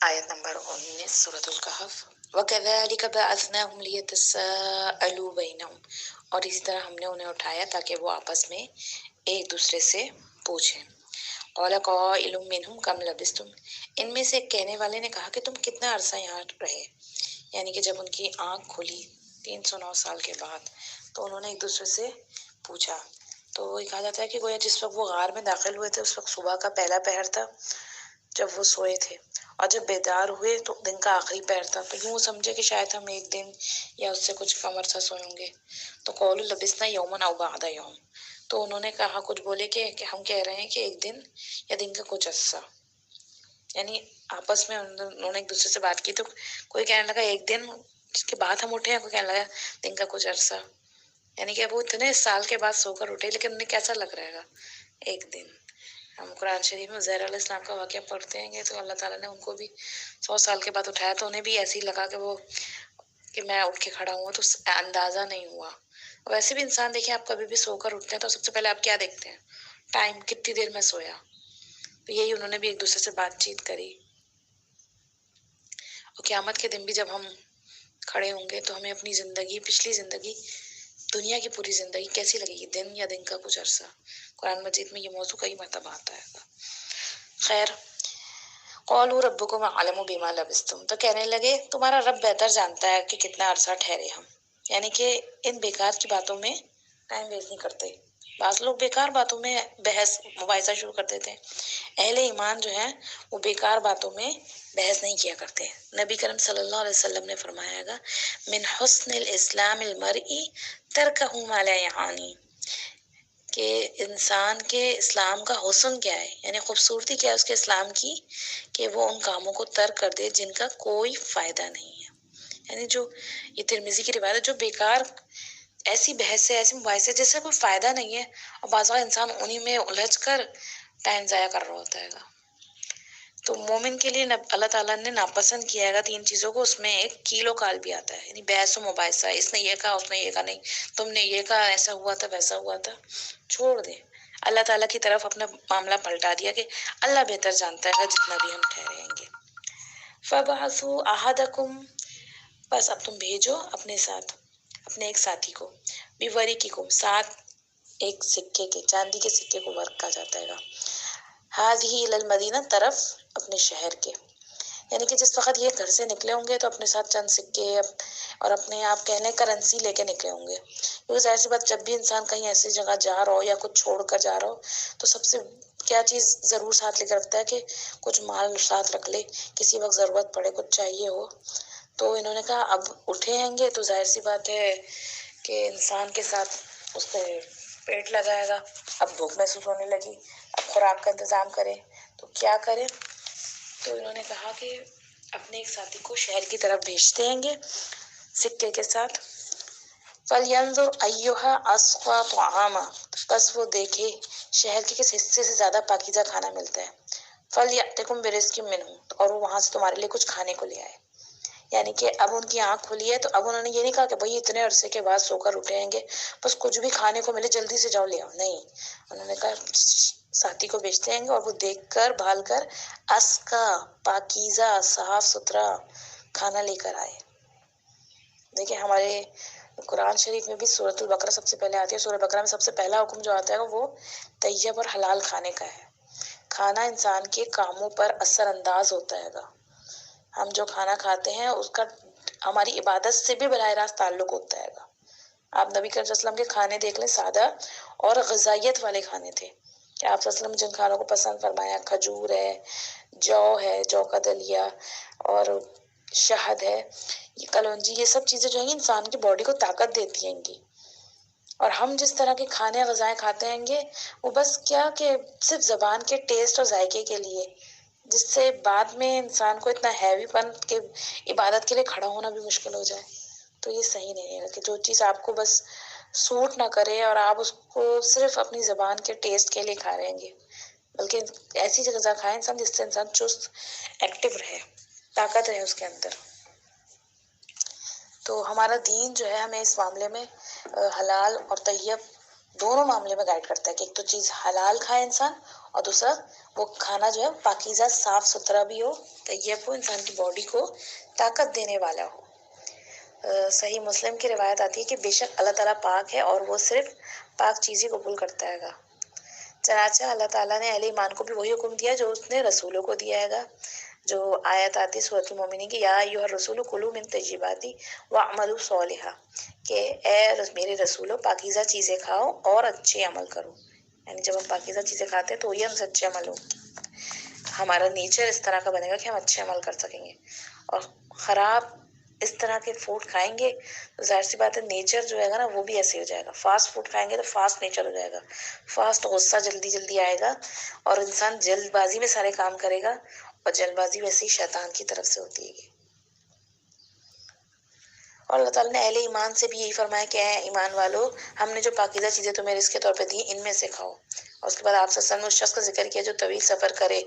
آیت نمبر 19 سورۃ الکہف۔ وَكَذَلِكَ بَعَثْنَاهُمْ لِيَتَسَاءَلُوا بَيْنَهُمْ، اور اسی طرح ہم نے انہیں اٹھایا تاکہ وہ آپس میں ایک دوسرے سے پوچھیں۔ قَالَ قَائِلٌ مِّنْهُمْ كَمْ لَبِثْتُمْ، ان میں سے ایک کہنے والے نے کہا کہ تم کتنا عرصہ یہاں رہے، یعنی کہ جب ان کی آنکھ کھلی 309 سال کے بعد تو انہوں نے ایک دوسرے سے پوچھا۔ تو یہ کہا جاتا ہے کہ گویا جس وقت وہ غار میں داخل ہوئے تھے اس وقت صبح کا پہلا پہر تھا جب وہ سوئے تھے، اور جب بیدار ہوئے تو دن کا آخری پہر تھا، تو یوں سمجھے کہ شاید ہم ایک دن یا اس سے کچھ کم عرصہ سوئے ہوں گے۔ تو قولوا لبثنا یوما او بعض یوم، تو انہوں نے کہا، کچھ بولے کہ ہم کہہ رہے ہیں کہ ایک دن یا دن کا کچھ عرصہ، یعنی آپس میں انہوں نے ایک دوسرے سے بات کی، تو کوئی کہنے لگا ایک دن جس کے بعد ہم اٹھے ہیں، کوئی کہنے لگا دن کا کچھ عرصہ، یعنی کہ وہ اتنے سال کے بعد سو کر اٹھے، لیکن انہیں کیسا لگ رہے گا ایک دن۔ ہم قرآن شریف میں عزیر علیہ السلام کا واقعہ پڑھتے ہیں تو اللہ تعالیٰ نے ان کو بھی 100 سال کے بعد اٹھایا، تو انہیں بھی ایسے ہی لگا کہ میں اٹھ کے کھڑا ہوا، تو اندازہ نہیں ہوا۔ ویسے بھی انسان دیکھیں، آپ کبھی بھی سو کر اٹھتے ہیں تو سب سے پہلے آپ کیا دیکھتے ہیں؟ ٹائم، کتنی دیر میں سویا۔ تو یہی انہوں نے بھی ایک دوسرے سے بات چیت کری۔ اور قیامت کے دن بھی جب ہم کھڑے ہوں گے تو ہمیں اپنی زندگی، پچھلی زندگی، دنیا کی پوری زندگی کیسی لگے گی، دن یا دن کا کچھ عرصہ؟ قرآن مجید میں یہ موضوع کئی مرتبہ آتا ہے۔ خیر، قالوا ربکم اعلم بما لبثتم، تو کہنے لگے تمہارا رب بہتر جانتا ہے کہ کتنا عرصہ ٹھہرے ہم، یعنی کہ ان بیکار کی باتوں میں ٹائم ویسٹ نہیں کرتے۔ بعض لوگ بیکار باتوں میں بحث مباحثہ شروع کر دیتے ہیں، اہل ایمان جو ہیں وہ بیکار باتوں میں بحث نہیں کیا کرتے۔ نبی کریم صلی اللہ علیہ وسلم نے فرمایا گا، من حسن الاسلام المرء ترکہ ما لا یعنی، کہ انسان کے اسلام کا حسن کیا ہے، یعنی خوبصورتی کیا ہے اس کے اسلام کی، کہ وہ ان کاموں کو ترک کر دے جن کا کوئی فائدہ نہیں ہے۔ یعنی جو یہ ترمذی کی روایت ہے، جو بیکار ایسی بحث ہے، ایسی مباحث ہے جس سے کوئی فائدہ نہیں ہے، اور بعض اوقات انسان انہی میں الجھ کر ٹائم ضائع کر رہا ہوتا ہے گا۔ تو مومن کے لیے اللہ تعالیٰ نے ناپسند کیا ہے گا 3 چیزوں کو، اس میں ایک کیل و کال بھی آتا ہے، یعنی بحث و مباحثہ، اس نے یہ کہا اس نے یہ کہا، نہیں تم نے یہ کہا، ایسا ہوا تھا ویسا ہوا تھا۔ چھوڑ دیں، اللہ تعالیٰ کی طرف اپنا معاملہ پلٹا دیا کہ اللہ بہتر جانتا ہے جتنا بھی ہم ٹھہریں گے۔ فَبَعَثُوا أَحَدَكُمْ، بس اب تم بھیجو اپنے ساتھ اپنے ایک ساتھی کو، بِوَرِقِكُمْ، ساتھ ایک سکے کے، چاندی کے سکے کو ورق کہا جاتا ہے گا، هَذِهِ إِلَى الْمَدِينَةِ، طرف اپنے شہر کے، یعنی کہ جس وقت یہ گھر سے نکلے ہوں گے تو اپنے ساتھ چند سکے اور اپنے آپ کہہ لیں کرنسی لے کے نکلے ہوں گے، کیونکہ ظاہر سی بات جب بھی انسان کہیں ایسی جگہ جا رہا ہو یا کچھ چھوڑ کر جا رہا ہو تو سب سے کیا چیز ضرور ساتھ لے کر رکھتا ہے کہ کچھ مال ساتھ رکھ لے، کسی وقت ضرورت پڑے، کچھ چاہیے ہو۔ تو انہوں نے کہا اب اٹھے ہیں گے تو ظاہر سی بات ہے کہ انسان کے ساتھ اس پہ پیٹ لگائے گا، اب بھوک محسوس ہونے لگی، اب خوراک کا انتظام کریں تو کیا کریں؟ تو انہوں نے کہا کہ اپنے ایک ساتھی کو شہر کی طرف بھیجتے ہیں گے سکے کے ساتھ۔ فَلْيَنظُرْ أَيُّهَا أَزْكَىٰ طَعَامًا، بس وہ دیکھے شہر کے کس حصے سے زیادہ پاکیزہ کھانا ملتا ہے۔ فَلْيَأْتِكُمْ بِرِزْقٍ مِّنْهُ، اور وہ وہاں سے تمہارے لیے کچھ کھانے کو لے آئے۔ یعنی کہ اب ان کی آنکھ کھلی ہے تو اب انہوں نے یہ نہیں کہا کہ بھئی اتنے عرصے کے بعد سو کر اٹھیں گے بس کچھ بھی کھانے کو ملے جلدی سے جاؤ لے آؤ، نہیں، انہوں نے کہا ساتھی کو بھیجتے ہیں گے اور وہ دیکھ کر بھال کر اسکا، پاکیزہ، صاف ستھرا کھانا لے کر آئے۔ دیکھیں ہمارے قرآن شریف میں بھی سورۃ البقرہ سب سے پہلے آتی ہے، سورۃ البقرہ میں سب سے پہلا حکم جو آتا ہے وہ طیب اور حلال کھانے کا ہے۔ کھانا انسان کے کاموں پر اثر انداز ہوتا ہے گا، ہم جو کھانا کھاتے ہیں اس کا ہماری عبادت سے بھی براہ راست تعلق ہوتا ہے گا۔ آپ نبی کریم صلی اللہ علیہ وسلم کے کھانے دیکھ لیں، سادہ اور غذائیت والے کھانے تھے کہ آپ صلی اللہ علیہ وسلم جن کھانوں کو پسند فرمایا، کھجور ہے، جو کا دلیا اور شہد ہے، یہ کلونجی، یہ سب چیزیں جو ہیں انسان کی باڈی کو طاقت دیتی ہیں گی، اور ہم جس طرح کے کھانے غذائیں کھاتے ہیں گے وہ بس کیا کہ صرف زبان کے ٹیسٹ اور ذائقے کے لیے، جس سے بعد میں انسان کو اتنا ہیوی پن کہ عبادت کے لیے کھڑا ہونا بھی مشکل ہو جائے۔ تو یہ صحیح نہیں ہے کہ جو چیز آپ کو بس سوٹ نہ کرے اور آپ اس کو صرف اپنی زبان کے ٹیسٹ کے لیے کھا رہیں گے، بلکہ ایسی غذا کھائیں انسان جس سے انسان چست ایکٹیو رہے، طاقت رہے اس کے اندر۔ تو ہمارا دین جو ہے ہمیں اس معاملے میں حلال اور طیب دونوں معاملے میں گائیڈ کرتا ہے کہ ایک تو چیز حلال کھائے انسان اور دوسرا وہ کھانا جو ہے پاکیزہ صاف ستھرا بھی ہو، طیب ہو، انسان کی باڈی کو طاقت دینے والا ہو۔ صحیح مسلم کی روایت آتی ہے کہ بے شک اللہ تعالیٰ پاک ہے اور وہ صرف پاک چیز ہی قبول کرتا ہے گا۔ چنانچہ اللہ تعالیٰ نے اہل ایمان کو بھی وہی حکم دیا جو اس نے رسولوں کو دیا ہے گا، جو آیت آتی سورۃ المومنین کی، یا ایھا الرسول کلوا من طیبات واعملوا صالحا، کہ اے میرے رسولو پاکیزہ چیزیں کھاؤ اور اچھے عمل کرو۔ یعنی جب ہم پاکیزہ چیزیں کھاتے ہیں تو وہی ہم سے اچھے عمل ہو، ہمارا نیچر اس طرح کا بنے گا کہ ہم اچھے عمل کر سکیں گے۔ اور خراب اس طرح کے فوڈ کھائیں گے تو ظاہر سی بات ہے نیچر جو ہے گا نا وہ بھی ایسے ہو جائے گا۔ فاسٹ فوڈ کھائیں گے تو فاسٹ نیچر ہو جائے گا، فاسٹ غصہ جلدی جلدی آئے گا اور انسان جلد بازی میں سارے کام کرے گا، اور جلد بازی ویسے ہی شیطان کی طرف سے ہوتی ہے۔ اور اللہ تعالیٰ نے اہل ایمان سے بھی یہی فرمایا کہ اے ایمان والو، ہم نے جو پاکیزہ چیزیں تمہیں رزق کے طور پہ دی ان میں سے کھاؤ۔ اور اس کے بعد آپ صلی اللہ علیہ وسلم نے اس شخص کا ذکر کیا جو طویل سفر کرے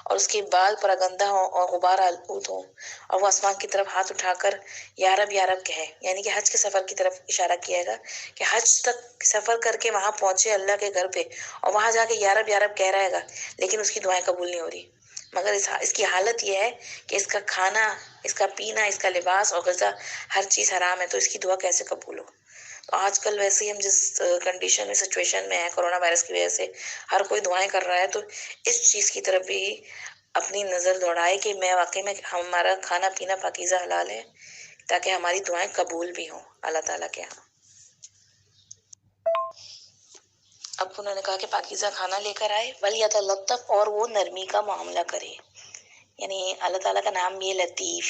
اور اس کے بال پراگندہ ہوں اور غبار آلود ہوں، اور وہ آسمان کی طرف ہاتھ اٹھا کر یا رب یا رب کہے، یعنی کہ حج کے سفر کی طرف اشارہ کیا گا کہ حج تک سفر کر کے وہاں پہنچے اللہ کے گھر پہ اور وہاں جا کے یا رب کہہ رہے گا، لیکن اس کی دعائیں قبول نہیں ہو رہی۔ مگر اس کی حالت یہ ہے کہ اس کا کھانا، اس کا پینا، اس کا لباس اور غذا ہر چیز حرام ہے، تو اس کی دعا کیسے قبول ہو؟ تو آج کل ویسے ہی ہم جس کنڈیشن میں سچویشن میں ہیں کرونا وائرس کی وجہ سے ہر کوئی دعائیں کر رہا ہے، تو اس چیز کی طرف بھی اپنی نظر دوڑائے کہ میں واقعی میں ہمارا کھانا پینا پاکیزہ حلال ہے، تاکہ ہماری دعائیں قبول بھی ہوں اللہ تعالیٰ کے ہاں۔ اب انہوں نے کہا کہ پاکیزہ کھانا لے کر آئے، وَلْيَتَلَطَّفْ، اور وہ نرمی کا معاملہ کرے، یعنی اللہ تعالیٰ کا نام بھی ہے لطیف،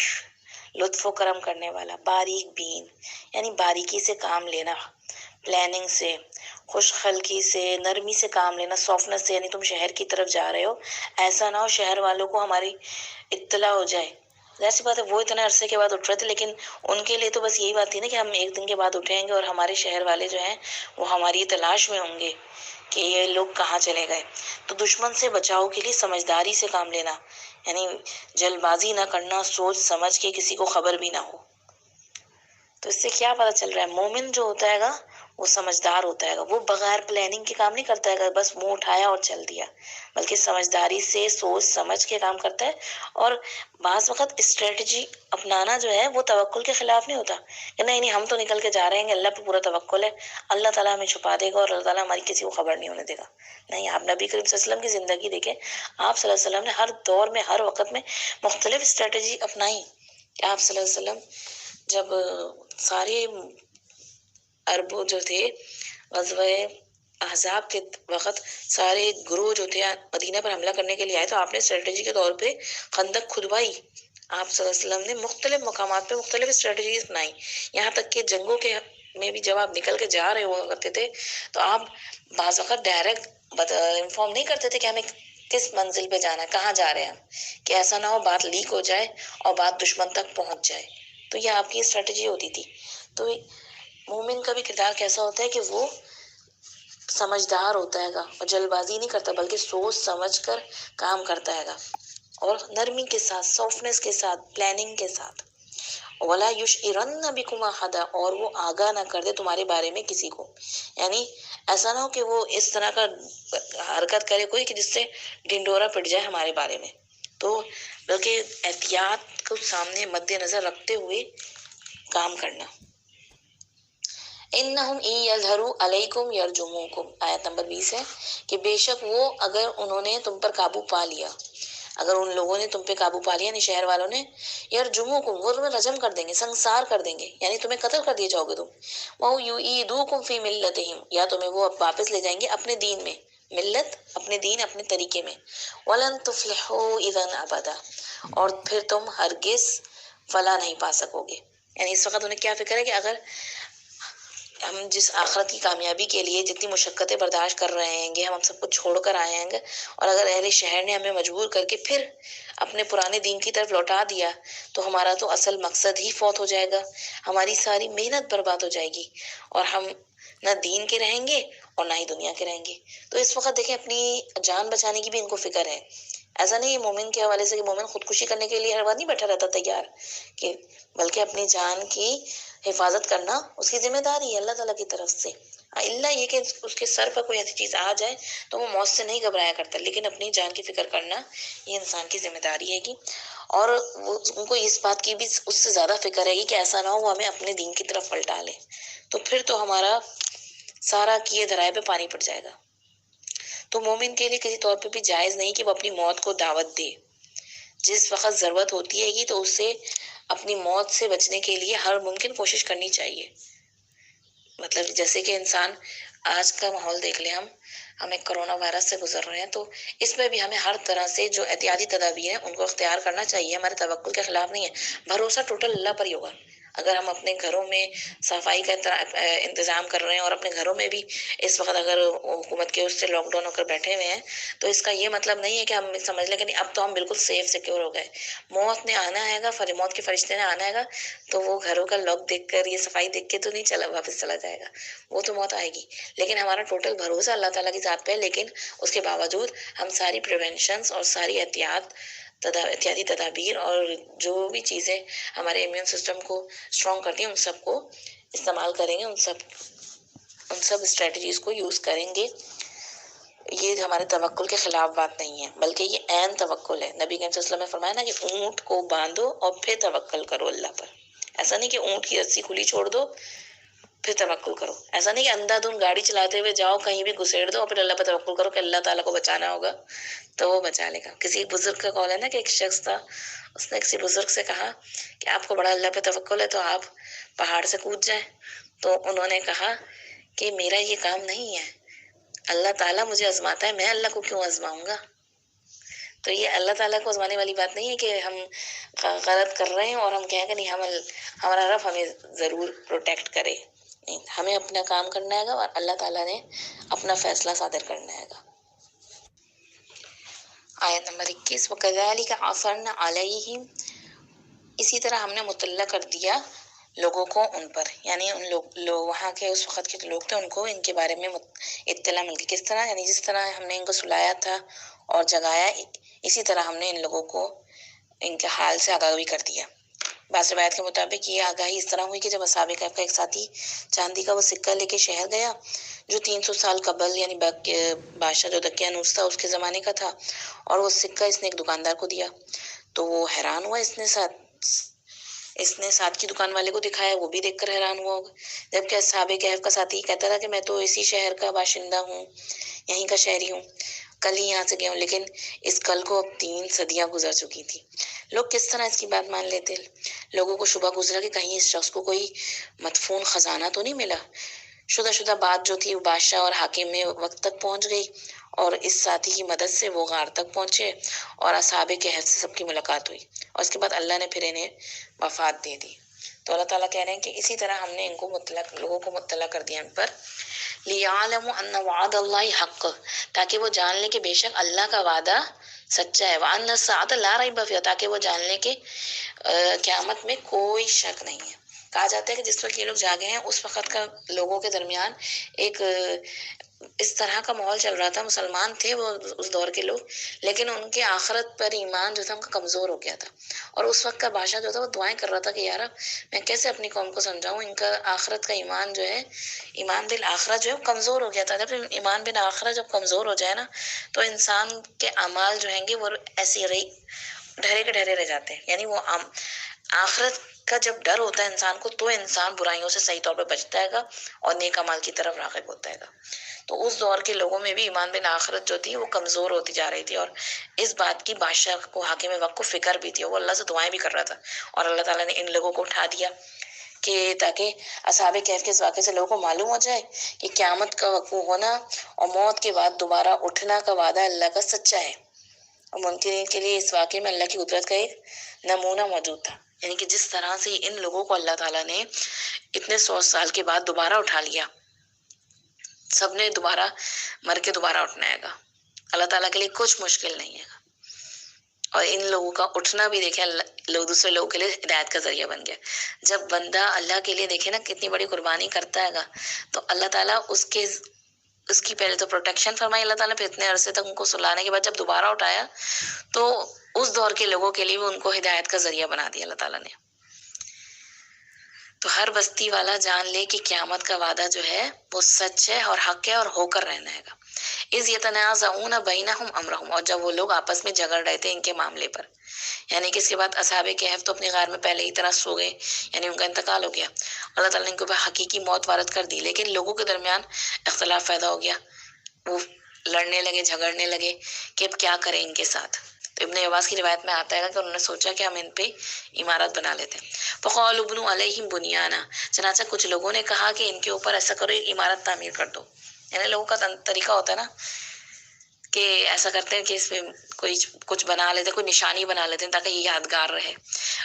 لطف و کرم کرنے والا، باریک بین، یعنی باریکی سے کام لینا، پلاننگ سے، خوش خلقی سے، نرمی سے کام لینا، سافٹنس سے، یعنی تم شہر کی طرف جا رہے ہو، ایسا نہ ہو شہر والوں کو ہماری اطلاع ہو جائے۔ ظاہر سی بات ہے وہ اتنے عرصے کے بعد اٹھ رہے تھے، لیکن ان کے لیے تو بس یہی بات تھی نا کہ ہم ایک دن کے بعد اٹھیں گے اور ہمارے شہر والے جو ہیں وہ ہماری تلاش میں ہوں گے کہ یہ لوگ کہاں چلے گئے۔ تو دشمن سے بچاؤ کے لیے سمجھداری سے کام لینا، یعنی جلد بازی نہ کرنا، سوچ سمجھ کے، کسی کو خبر بھی نہ ہو۔ تو اس سے کیا پتہ چل رہا ہے؟ مومن جو ہوتا ہے گا وہ سمجھدار ہوتا ہے گا، وہ بغیر پلاننگ کے کام نہیں کرتا ہے گا، بس منہ اٹھایا اور چل دیا، بلکہ سمجھداری سے سوچ سمجھ کے کام کرتا ہے۔ اور بعض وقت اسٹریٹجی اپنانا جو ہے وہ توکل کے خلاف نہیں ہوتا کہ نہیں ہم تو نکل کے جا رہے ہیں، اللہ پہ پورا توکل ہے، اللہ تعالیٰ ہمیں چھپا دے گا اور اللہ تعالیٰ ہماری کسی کو خبر نہیں ہونے دے گا۔ نہیں، آپ نبی کریم صلی اللہ علیہ وسلم کی زندگی دیکھیں، آپ صلی اللہ علیہ وسلم نے ہر دور میں ہر وقت میں مختلف اسٹریٹجی اپنائی۔ کہ آپ صلی اللہ علیہ وسلم جب سارے عرب جو تھے غزوہ احزاب کے وقت سارے گروہ جو تھے مدینہ پر حملہ کرنے کے لیے آئے، تو آپ نے اسٹریٹجی کے طور پہ خندق کھدوائی۔ آپ صلی اللہ علیہ وسلم نے مختلف مقامات پہ مختلف اسٹریٹجیز اپنائی، یہاں تک کہ جنگوں کے میں بھی جب آپ نکل کے جا رہے ہوا کرتے تھے تو آپ بعض وقت ڈائریکٹ انفارم نہیں کرتے تھے کہ ہمیں کس منزل پہ جانا ہے، کہاں جا رہے ہیں ہم، کہ ایسا نہ ہو بات لیک ہو جائے اور بات دشمن تک پہنچ جائے۔ تو یہ آپ کی اسٹریٹجی ہوتی تھی۔ تو مومن کا بھی کردار کیسا ہوتا ہے کہ وہ سمجھدار ہوتا ہے گا اور جلد بازی نہیں کرتا، بلکہ سوچ سمجھ کر کام کرتا ہے گا، اور نرمی کے ساتھ، سافٹنس کے ساتھ، پلاننگ کے ساتھ۔ وَلَا يُشْعِرَنَّ بِكُمْ أَحَدًا، اور وہ آگاہ نہ کر دے تمہارے بارے میں کسی کو، یعنی ایسا نہ ہو کہ وہ اس طرح کا حرکت کرے کوئی کہ جس سے ڈنڈورا پٹ جائے ہمارے بارے میں، تو بلکہ احتیاط کو سامنے مد نظر رکھتے ہوئے کام کرنا۔ انہم ان یظہروا علیکم یرجموکم، آیت نمبر 20 ہے کہ بے شک وہ اگر انہوں نے تم پر قابو پا لیا، اگر ان لوگوں نے تم پہ قابو پا لیا، یعنی شہر والوں نے، یرجموکم، وہ تمہیں رجم کر دیں گے، سنسار کر دیں گے، یعنی تمہیں قتل کر دیے جاؤ گے تم۔ وَأَوْ يُعِيدُوكُمْ فِي مِلَّتِهِمْ، یا تمہیں وہ واپس لے جائیں گے اپنے دین میں، ملت اپنے دین اپنے طریقے میں۔ وَلَن تُفْلِحُوا إِذًا أَبَدًا، اور پھر تم ہرگز فلاح نہیں پا سکو گے۔ یعنی اس وقت انہیں کیا فکر ہے کہ اگر ہم جس آخرت کی کامیابی کے لیے جتنی مشقتیں برداشت کر رہے ہیں گے، ہم سب کچھ چھوڑ کر آئے ہیں گے، اور اگر اہل شہر نے ہمیں مجبور کر کے پھر اپنے پرانے دین کی طرف لوٹا دیا تو ہمارا تو اصل مقصد ہی فوت ہو جائے گا، ہماری ساری محنت برباد ہو جائے گی، اور ہم نہ دین کے رہیں گے اور نہ ہی دنیا کے رہیں گے۔ تو اس وقت دیکھیں اپنی جان بچانے کی بھی ان کو فکر ہے ایسا نہیں مومن کے حوالے سے کہ مومن خودکشی کرنے کے لیے ہر بار نہیں بیٹھا رہتا تیار، کہ بلکہ اپنی جان کی حفاظت کرنا اس کی ذمہ داری ہے اللہ تعالیٰ کی طرف سے، اللہ یہ کہ اس کے سر پر کوئی ایسی چیز آ جائے تو وہ موت سے نہیں گھبرایا کرتا، لیکن اپنی جان کی فکر کرنا یہ انسان کی ذمہ داری ہے گی، اور ان کو اس بات کی بھی اس سے زیادہ فکر ہے گی کہ ایسا نہ ہو وہ ہمیں اپنے دین کی طرف پلٹا لے، تو پھر تو ہمارا سارا کیے دھرائے پہ پانی پڑ جائے گا۔ تو مومن کے لیے کسی طور پہ بھی جائز نہیں کہ وہ اپنی موت کو دعوت دے، جس وقت ضرورت ہوتی ہے گی تو اسے اپنی موت سے بچنے کے لیے ہر ممکن کوشش کرنی چاہیے۔ مطلب جیسے کہ انسان آج کا ماحول دیکھ لیں، ہم ایک کرونا وائرس سے گزر رہے ہیں، تو اس میں بھی ہمیں ہر طرح سے جو احتیاطی تدابیر ہیں ان کو اختیار کرنا چاہیے، ہمارے توکل کے خلاف نہیں ہے، بھروسہ ٹوٹل اللہ پر ہی ہوگا۔ اگر ہم اپنے گھروں میں صفائی کا انتظام کر رہے ہیں اور اپنے گھروں میں بھی اس وقت اگر حکومت کے اس سے لاک ڈاؤن ہو کر بیٹھے ہوئے ہیں، تو اس کا یہ مطلب نہیں ہے کہ ہم سمجھ لیں کہ نہیں اب تو ہم بالکل سیف سیکیور ہو گئے۔ موت نے آنا ہے گا، موت کے فرشتے نے آنا ہے گا، تو وہ گھروں کا لاک دیکھ کر یہ صفائی دیکھ کے تو نہیں واپس چلا جائے گا، وہ تو موت آئے گی، لیکن ہمارا ٹوٹل بھروسہ اللہ تعالیٰ کی ذات پہ ہے۔ لیکن اس کے باوجود ہم ساری پریونشنز اور ساری احتیاطی تدابیر اور جو بھی چیزیں ہمارے امیون سسٹم کو اسٹرانگ کرتی ہیں ان سب کو استعمال کریں گے، ان سب اسٹریٹجیز کو یوز کریں گے۔ یہ ہمارے توکل کے خلاف بات نہیں ہے، بلکہ یہ عین توکل ہے۔ نبی کریم صلی اللہ علیہ وسلم نے فرمایا نا کہ اونٹ کو باندھو اور پھر توکل کرو اللہ پر، ایسا نہیں کہ اونٹ کی رسی کھلی چھوڑ دو پھر توکل کرو، ایسا نہیں کہ اندھا دھند گاڑی چلاتے ہوئے جاؤ کہیں بھی گھسیڑ دو اور پھر اللہ پر توکل کرو کہ اللہ تعالیٰ کو بچانا ہوگا تو وہ بچا لے گا۔ کسی بزرگ کا قول ہے نا کہ ایک شخص تھا، اس نے کسی بزرگ سے کہا کہ آپ کو بڑا اللہ پہ توکل ہے تو آپ پہاڑ سے کود جائیں، تو انہوں نے کہا کہ میرا یہ کام نہیں ہے، اللہ تعالیٰ مجھے آزماتا ہے، میں اللہ کو کیوں آزماؤں گا؟ تو یہ اللہ تعالیٰ کو آزمانے والی بات نہیں ہے کہ ہم غلط کر رہے ہیں اور ہم کہیں کہ نہیں ہمارا رب ہمیں ضرور پروٹیکٹ کرے، نہیں، ہمیں اپنا کام کرنا ہے گا اور اللہ تعالیٰ نے اپنا فیصلہ صادر کرنا ہے گا۔ آیت نمبر 21، وَكَذَلِكَ عَثَرْنَا عَلَيْهِمْ، اسی طرح ہم نے مطلع کر دیا لوگوں کو ان پر، یعنی ان لوگ وہاں کے اس وقت کے لوگ تھے ان کو ان کے بارے میں اطلاع مل گئی۔ کس طرح؟ یعنی جس طرح ہم نے ان کو سلایا تھا اور جگایا، اسی طرح ہم نے ان لوگوں کو ان کے حال سے آگاہ بھی کر دیا۔ بعض روایت کے مطابق یہ آگاہی اس طرح ہوئی کہ جب اصحاب کہف کا ایک ساتھی چاندی کا وہ سکہ لے کے شہر گیا جو 300 سال قبل یعنی بادشاہ جو دقیانوس تھا اس کے زمانے کا تھا، اور وہ سکہ اس نے ایک دکاندار کو دیا، تو وہ حیران ہوا، اس نے ساتھ کی دکان والے کو دکھایا، وہ بھی دیکھ کر حیران ہوا ہوگا، جبکہ اصحاب کہف کا ساتھی کہتا تھا کہ میں تو اسی شہر کا باشندہ ہوں، یہیں کا شہری ہوں، کل ہی یہاں سے گیا ہوں، لیکن اس کل کو اب 3 صدیاں گزر چکی تھی۔ لوگ کس طرح اس کی بات مان لیتے؟ لوگوں کو شبہ گزرا کہ کہیں اس شخص کو کوئی مدفون خزانہ تو نہیں ملا۔ شدہ بات جو تھی وہ بادشاہ اور حاکم میں وقت تک پہنچ گئی، اور اس ساتھی کی مدد سے وہ غار تک پہنچے اور اصحاب کہف سے سب کی ملاقات ہوئی، اور اس کے بعد اللہ نے پھر انہیں وفات دے دی۔ تو اللہ تعالیٰ کہہ رہے ہیں کہ اسی طرح ہم نے ان کو لوگوں کو مطلع کر دیا ان پر، لِيَعْلَمُوا أَنَّ وَعْدَ اللَّهِ حَقٌّ، تاکہ وہ جان لیں کہ بے شک اللہ کا وعدہ سچا ہے، وَأَنَّ السَّاعَةَ لَا رَيْبَ فِيهَا، تاکہ وہ جان لیں کہ قیامت میں کوئی شک نہیں ہے۔ کہا جاتا ہے کہ جس وقت یہ لوگ جاگے ہیں اس وقت کا لوگوں کے درمیان ایک اس طرح کا ماحول چل رہا تھا، مسلمان تھے وہ اس دور کے لوگ، لیکن ان کے آخرت پر ایمان جو تھا ان کا کمزور ہو گیا تھا، اور اس وقت کا بادشاہ جو تھا وہ دعائیں کر رہا تھا کہ یار میں کیسے اپنی قوم کو سمجھاؤں، ان کا آخرت کا ایمان جو ہے، ایمان بالآخرت جو ہے وہ کمزور ہو گیا تھا۔ جب ایمان بالآخرت جب کمزور ہو جائے نا تو انسان کے اعمال جو ہیں گے وہ ایسے ڈھرے کے ڈھرے رہ جاتے ہیں، یعنی وہ آخرت کا جب ڈر ہوتا ہے انسان کو تو انسان برائیوں سے صحیح طور پہ بچتا ہے گا اور نیک اعمال کی طرف راغب ہوتا ہے گا۔ تو اس دور کے لوگوں میں بھی ایمان بالآخرت جو تھی وہ کمزور ہوتی جا رہی تھی، اور اس بات کی بادشاہ کو حاکم وقت کو فکر بھی تھی، وہ اللہ سے دعائیں بھی کر رہا تھا، اور اللہ تعالیٰ نے ان لوگوں کو اٹھا دیا کہ تاکہ اصحاب کہف کے اس واقعے سے لوگوں کو معلوم ہو جائے کہ قیامت کا وقوع ہونا اور موت کے بعد دوبارہ اٹھنا کا وعدہ اللہ کا سچا ہے، اور منکرین کے لیے اس واقعے میں اللہ کی قدرت کا ایک نمونہ موجود تھا، یعنی کہ جس طرح سے ان لوگوں کو اللہ تعالیٰ نے اتنے 100 سال کے بعد دوبارہ اٹھا لیا، سب نے دوبارہ مر کے دوبارہ اٹھنا ہے گا، اللہ تعالیٰ کے لیے کچھ مشکل نہیں ہے گا، اور ان لوگوں کا اٹھنا بھی دیکھیں لوگ دوسرے لوگوں کے لیے ہدایت کا ذریعہ بن گیا۔ جب بندہ اللہ کے لیے دیکھے نا کتنی بڑی قربانی کرتا ہے گا تو اللہ تعالیٰ اس کے اس کی پہلے تو پروٹیکشن فرمائی اللہ تعالیٰ، پھر اتنے عرصے تک ان کو سلانے کے بعد جب دوبارہ اٹھایا تو اس دور کے لوگوں کے لیے بھی ان کو ہدایت کا ذریعہ بنا دیا اللہ تعالیٰ نے۔ تو ہر بستی والا جان لے کہ قیامت کا وعدہ جو ہے وہ سچ ہے اور حق ہے اور ہو کر رہنا ہے گا۔ اذ یتنازعون بینہم امرہم، اور جب وہ لوگ آپس میں جھگڑ رہے تھے ان کے معاملے پر، یعنی کہ اس کے بعد اصحاب کہف تو اپنی غار میں پہلے ہی طرح سو گئے، یعنی ان کا انتقال ہو گیا، اللہ تعالیٰ نے ان کے اوپر حقیقی موت وارد کر دی، لیکن لوگوں کے درمیان اختلاف پیدا ہو گیا، وہ لڑنے لگے، جھگڑنے لگے کہ اب کیا کریں ان کے ساتھ۔ تو ابن عباس کی روایت میں آتا ہے کہ انہوں نے سوچا کہ ہم ان پہ عمارت بنا لیتے ہیں۔ فقالوا ابنوا علیہم بنیانا، چنانچہ کچھ لوگوں نے کہا کہ ان کے اوپر ایسا کرو، ایک عمارت تعمیر کر دو۔ یعنی لوگوں کا طریقہ ہوتا ہے نا کہ ایسا کرتے ہیں کہ اس میں کوئی کچھ بنا لیتے، کوئی نشانی بنا لیتے ہیں تاکہ یہ یادگار رہے۔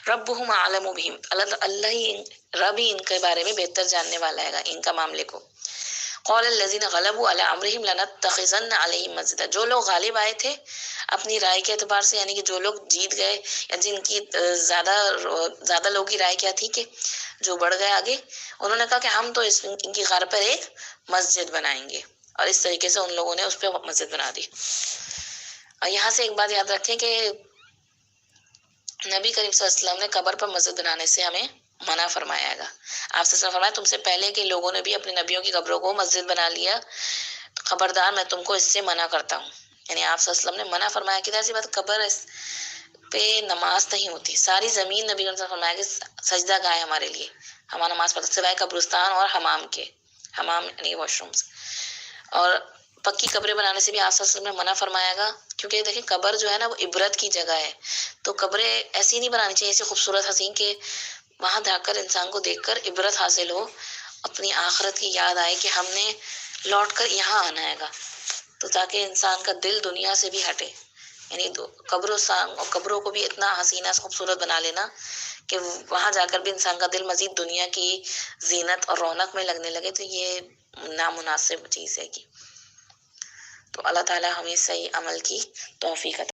ربہم اعلم بہم، اللہ ہی رب ہی ان کے بارے میں بہتر جاننے والا ہے گا ان کا معاملے کو۔ قال الذین غلبوا علی امرہم لنتخذن علیہم مسجدا، جو لوگ غالب آئے تھے اپنی رائے کے اعتبار سے، یعنی کہ جو لوگ جیت گئے یا جن کی زیادہ لوگوں کی رائے کیا تھی کہ جو بڑھ گئے آگے، انہوں نے کہا کہ ہم تو ان کی غار پر ایک مسجد بنائیں گے، اور اس طریقے سے ان لوگوں نے اس پہ مسجد بنا دی۔ اور یہاں سے ایک بات یاد رکھیں کہ نبی کریم صلی اللہ علیہ وسلم نے قبر پر مسجد بنانے سے ہمیں منع فرمایا گا۔ آپ سے فرمایا تم سے پہلے کے لوگوں نے بھی اپنے نبیوں کی قبروں کو مسجد بنا لیا، خبردار میں تم کو اس سے منع کرتا ہوں۔ یعنی آپ صلی اللہ علیہ وسلم نے منع فرمایا کہ ایسی بات قبر پہ نماز نہیں ہوتی، ساری زمین نبی صلی اللہ علیہ وسلم نے فرمایا کہ سجدہ گاہ ہے ہمارے لیے، ہمارا نماز پڑھتے سوائے قبرستان اور حمام کے، حمام یعنی واش رومز، اور پکی قبریں بنانے سے بھی آپ صلی اللہ علیہ وسلم نے منع فرمایا گا، کیونکہ دیکھیں قبر جو ہے نا وہ عبرت کی جگہ ہے، تو قبریں ایسی نہیں بنانی چاہیے ایسی خوبصورت حسین کہ وہاں جا کر انسان کو دیکھ کر عبرت حاصل ہو، اپنی آخرت کی یاد آئے کہ ہم نے لوٹ کر یہاں آنا ہے گا، تو تاکہ انسان کا دل دنیا سے بھی ہٹے، یعنی قبروں کو بھی اتنا حسینہ خوبصورت بنا لینا کہ وہاں جا کر بھی انسان کا دل مزید دنیا کی زینت اور رونق میں لگنے لگے، تو یہ نامناسب چیز ہے۔ تو اللہ تعالیٰ ہمیں صحیح عمل کی توفیق عطا